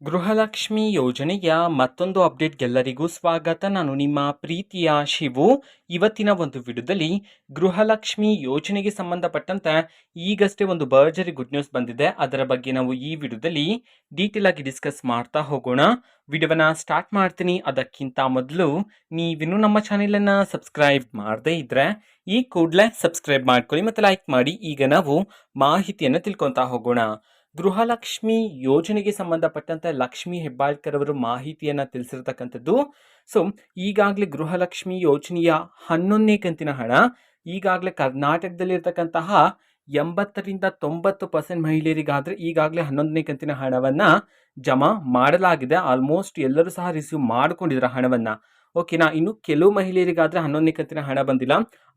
ಗೃಹಲಕ್ಷ್ಮಿ ಯೋಜನೆಯ ಮತ್ತೊಂದು ಅಪ್ಡೇಟ್ಗೆಲ್ಲರಿಗೂ ಸ್ವಾಗತ. ನಾನು ನಿಮ್ಮ ಪ್ರೀತಿಯ ಶಿವು. ಇವತ್ತಿನ ಒಂದು ವಿಡಿಯೋದಲ್ಲಿ ಗೃಹಲಕ್ಷ್ಮಿ ಯೋಜನೆಗೆ ಸಂಬಂಧಪಟ್ಟಂತೆ ಈಗಷ್ಟೇ ಒಂದು ಭರ್ಜರಿ ಗುಡ್ ನ್ಯೂಸ್ ಬಂದಿದೆ. ಅದರ ಬಗ್ಗೆ ನಾವು ಈ ವಿಡಿಯೋದಲ್ಲಿ ಡೀಟೇಲ್ ಆಗಿ ಡಿಸ್ಕಸ್ ಮಾಡ್ತಾ ಹೋಗೋಣ. ವಿಡಿಯೋವನ್ನ ಸ್ಟಾರ್ಟ್ ಮಾಡ್ತೀನಿ. ಅದಕ್ಕಿಂತ ಮೊದಲು ನೀವಿನ್ನೂ ನಮ್ಮ ಚಾನೆಲನ್ನು ಸಬ್ಸ್ಕ್ರೈಬ್ ಮಾಡದೇ ಇದ್ರೆ ಈ ಕೂಡಲೇ ಸಬ್ಸ್ಕ್ರೈಬ್ ಮಾಡ್ಕೊಳ್ಳಿ ಮತ್ತು ಲೈಕ್ ಮಾಡಿ. ಈಗ ನಾವು ಮಾಹಿತಿಯನ್ನು ತಿಳ್ಕೊತಾ ಹೋಗೋಣ. ಗೃಹಲಕ್ಷ್ಮಿ ಯೋಜನೆಗೆ ಸಂಬಂಧಪಟ್ಟಂತೆ ಲಕ್ಷ್ಮಿ ಹೆಬ್ಬಾಳ್ಕರ್ ಅವರು ಮಾಹಿತಿಯನ್ನ ತಿಳಿಸಿರ್ತಕ್ಕಂಥದ್ದು. ಸೊ ಈಗಾಗಲೇ ಗೃಹಲಕ್ಷ್ಮಿ ಯೋಜನೆಯ 11ನೇ ಕಂತಿನ ಹಣ ಈಗಾಗಲೇ ಕರ್ನಾಟಕದಲ್ಲಿರ್ತಕ್ಕಂತಹ 80-90% ಮಹಿಳೆಯರಿಗಾದ್ರೆ ಈಗಾಗಲೇ 11ನೇ ಕಂತಿನ ಹಣವನ್ನ ಜಮಾ ಮಾಡಲಾಗಿದೆ. ಆಲ್ಮೋಸ್ಟ್ ಎಲ್ಲರೂ ಸಹ ರಿಸೀವ್ ಮಾಡ್ಕೊಂಡಿದ್ರ ಹಣವನ್ನ. ಓಕೆನಾ. ಇನ್ನು ಕೆಲವು ಮಹಿಳೆಯರಿಗಾದ್ರೆ 11ನೇ ಕಂತಿನ ಹಣ ಬಂದಿಲ್ಲ.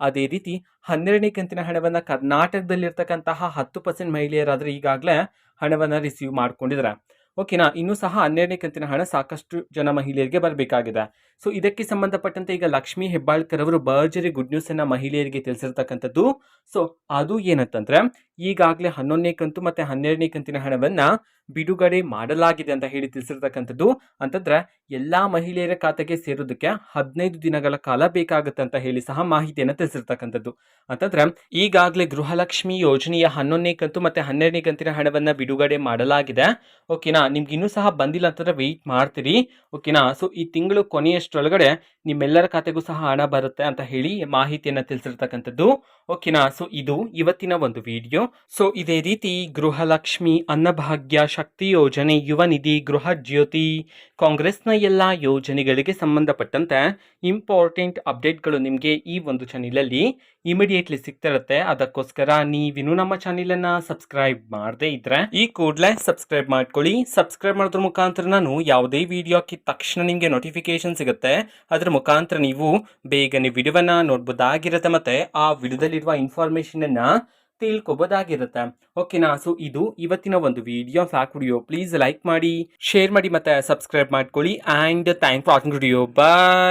ಅದೇ ರೀತಿ 12ನೇ ಕಂತಿನ ಹಣವನ್ನ ಕರ್ನಾಟಕದಲ್ಲಿರ್ತಕ್ಕಂತಹ 10% ಮಹಿಳೆಯರಾದ್ರೆ ಈಗಾಗಲೇ ಹಣವನ್ನ ರಿಸೀವ್ ಮಾಡ್ಕೊಂಡಿದ್ದಾರೆ. ಓಕೆನಾ. ಇನ್ನೂ ಸಹ 12ನೇ ಕಂತಿನ ಹಣ ಸಾಕಷ್ಟು ಜನ ಮಹಿಳೆಯರಿಗೆ ಬರಬೇಕಾಗಿದೆ. ಸೊ ಇದಕ್ಕೆ ಸಂಬಂಧಪಟ್ಟಂತೆ ಈಗ ಲಕ್ಷ್ಮಿ ಹೆಬ್ಬಾಳ್ಕರ್ ಅವರು ಭರ್ಜರಿ ಗುಡ್ ನ್ಯೂಸ್ ಅನ್ನ ಮಹಿಳೆಯರಿಗೆ ತಿಳಿಸಿರ್ತಕ್ಕಂಥದ್ದು. ಸೊ ಅದು ಏನಂತಂದ್ರೆ ಈಗಾಗಲೇ 11ನೇ ಕಂತು ಮತ್ತೆ 12ನೇ ಕಂತಿನ ಹಣವನ್ನ ಬಿಡುಗಡೆ ಮಾಡಲಾಗಿದೆ ಅಂತ ಹೇಳಿ ತಿಳಿಸಿರ್ತಕ್ಕಂಥದ್ದು. ಅಂತಂದ್ರೆ ಎಲ್ಲಾ ಮಹಿಳೆಯರ ಖಾತೆಗೆ ಸೇರೋದಕ್ಕೆ 15 ದಿನಗಳ ಕಾಲ ಬೇಕಾಗುತ್ತೆ ಅಂತ ಹೇಳಿ ಸಹ ಮಾಹಿತಿಯನ್ನು ತಿಳಿಸಿರ್ತಕ್ಕಂಥದ್ದು. ಅಂತಂದ್ರೆ ಈಗಾಗಲೇ ಗೃಹಲಕ್ಷ್ಮಿ ಯೋಜನೆಯ 11ನೇ ಕಂತು ಮತ್ತೆ 12ನೇ ಕಂತಿನ ಹಣವನ್ನ ಬಿಡುಗಡೆ ಮಾಡಲಾಗಿದೆ. ಓಕೆನಾ. ನಿಮ್ಗೆ ಇನ್ನೂ ಸಹ ಬಂದಿಲ್ಲ ಅಂತಂದ್ರೆ ವೆಯ್ಟ್ ಮಾಡ್ತೀರಿ. ಓಕೆನಾ. ಸೊ ಈ ತಿಂಗಳು ಕೊನೆಯಷ್ಟರೊಳಗಡೆ ನಿಮ್ಮೆಲ್ಲರ ಖಾತೆಗೂ ಸಹ ಹಣ ಬರುತ್ತೆ ಅಂತ ಹೇಳಿ ಮಾಹಿತಿಯನ್ನು ತಿಳಿಸಿರ್ತಕ್ಕಂಥದ್ದು. ಓಕೆನಾ. ಸೊ ಇದು ಇವತ್ತಿನ ಒಂದು ವಿಡಿಯೋ. ಸೊ ಇದೇ ರೀತಿ ಗೃಹಲಕ್ಷ್ಮಿ, ಅನ್ನಭಾಗ್ಯ, ಶಕ್ತಿ ಯೋಜನೆ, ಯುವ ನಿಧಿ, ಗೃಹ ಜ್ಯೋತಿ, ಕಾಂಗ್ರೆಸ್ನ ಎಲ್ಲ ಯೋಜನೆಗಳಿಗೆ ಸಂಬಂಧಪಟ್ಟಂತೆ ಇಂಪಾರ್ಟೆಂಟ್ ಅಪ್ಡೇಟ್ಗಳು ನಿಮಗೆ ಈ ಒಂದು ಚಾನೆಲಲ್ಲಿ ಇಮಿಡಿಯೇಟ್ಲಿ ಸಿಗ್ತಿರುತ್ತೆ. ಅದಕ್ಕೋಸ್ಕರ ನೀವಿನ್ನೂ ನಮ್ಮ ಚಾನೆಲನ್ನು ಸಬ್ಸ್ಕ್ರೈಬ್ ಮಾಡದೇ ಇದ್ರೆ ಈ ಕೂಡಲೇ ಸಬ್ಸ್ಕ್ರೈಬ್ ಮಾಡ್ಕೊಳ್ಳಿ. ಸಬ್ಸ್ಕ್ರೈಬ್ ಮಾಡೋದ್ರ ಮುಖಾಂತರ ನಾನು ಯಾವುದೇ ವಿಡಿಯೋ ಹಾಕಿದ ತಕ್ಷಣ ನಿಮಗೆ ನೋಟಿಫಿಕೇಶನ್ ಸಿಗುತ್ತೆ. ಅದರ ಮುಖಾಂತರ ನೀವು ಬೇಗನೆ ವಿಡಿಯೋವನ್ನ ನೋಡ್ಬೋದಾಗಿರುತ್ತೆ ಮತ್ತೆ ಆ ವಿಡಿಯೋದಲ್ಲಿರುವ ಇನ್ಫಾರ್ಮೇಶನ್ ಅನ್ನ ತಿಳ್ಕೊಬೋದಾಗಿರುತ್ತೆ. ಓಕೆನಾ. ಸೊ ಇದು ಇವತ್ತಿನ ಒಂದು ವಿಡಿಯೋ. ಫ್ಯಾಕ್ ವಿಡಿಯೋ ಪ್ಲೀಸ್ ಲೈಕ್ ಮಾಡಿ, ಶೇರ್ ಮಾಡಿ ಮತ್ತೆ ಸಬ್ಸ್ಕ್ರೈಬ್ ಮಾಡ್ಕೊಳ್ಳಿ. And thank for watching video. Bye.